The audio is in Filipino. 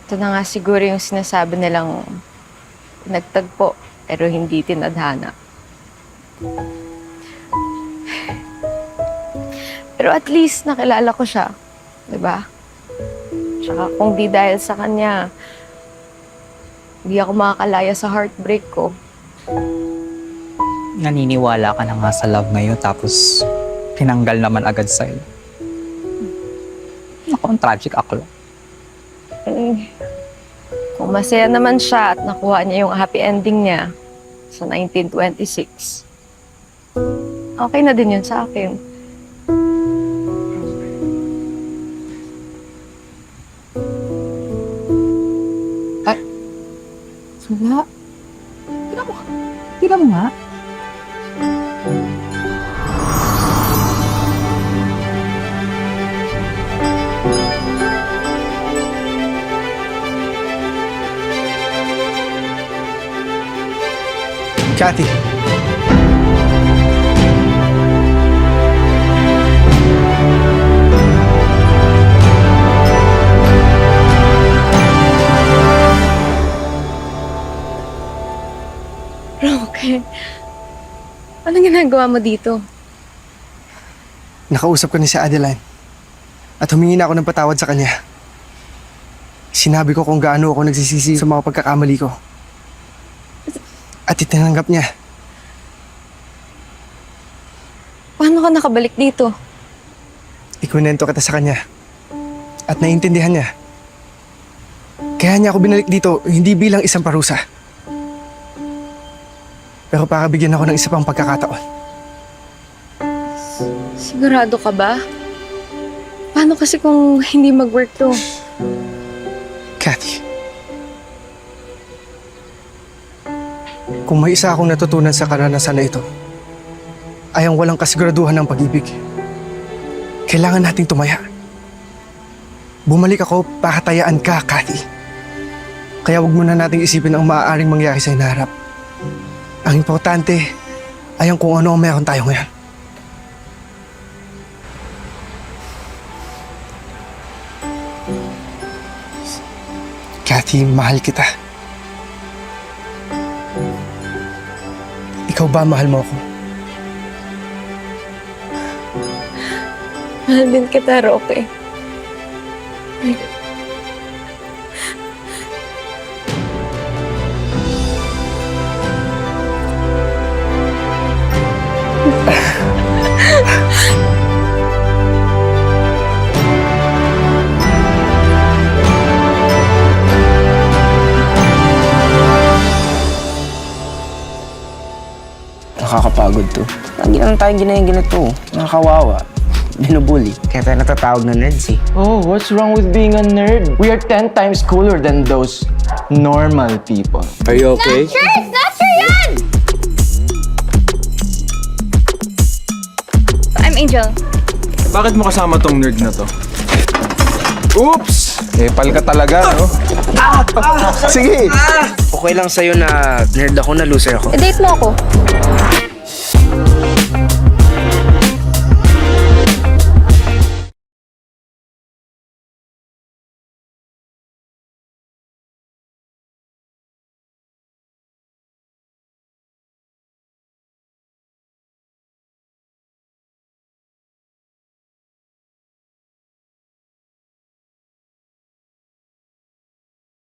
Ito na nga siguro yung sinasabi nilang nagtagpo pero hindi tinadhana. Pero at least nakilala ko siya, di ba? Tsaka kung di dahil sa kanya, hindi ako makakalaya sa heartbreak ko. Naniniwala ka na nga sa love ngayon tapos tinanggal naman agad sa'yo. Ako, ang tragic ako lang. Kung masaya naman siya at nakuha niya yung happy ending niya sa 1926, okay na din yun sa akin. Wala. Tignan mo. Tignan mo nga. Kathy. Roque, anong ginagawa mo dito? Nakausap ko ni si Adeline at humingi na ako ng patawad sa kanya. Sinabi ko kung gaano ako nagsisisi sa mga pagkakamali ko. At itinanggap niya. Paano ka nakabalik dito? Ikunento kita sa kanya. At naiintindihan niya. Kaya niya ako binalik dito, hindi bilang isang parusa. Pero para bigyan ako ng isa pang pagkakataon. Sigurado ka ba? Paano kasi kung hindi mag-work to? Kathy. Kung may isa akong natutunan sa karanasan na ito, ay ang walang kasiguraduhan ng pag-ibig. Kailangan nating tumaya. Bumalik ako para tayaan ka, Kathy. Kaya wag muna nating isipin ang maaaring mangyari sa hinaharap. Ang importante ay ang kung ano ang meron tayo ngayon. Kathy, mahal kita. Ikaw ba mahal mo ako? Mahal din kita, Roque. Nakakapagod to. Lagi naman tayong ganito. Nakakawawa. Binubuli. Kaya tayo natatawag na nerds eh. Oh, what's wrong with being a nerd? We are 10 times cooler than those normal people. Are you okay? Snatcher yan! I'm Angel. Bakit mo kasama tong nerd na to? Oops! Epal ka talaga, no? Sige! Okay lang sa'yo na nerd ako, na loser ako. I-date mo ako.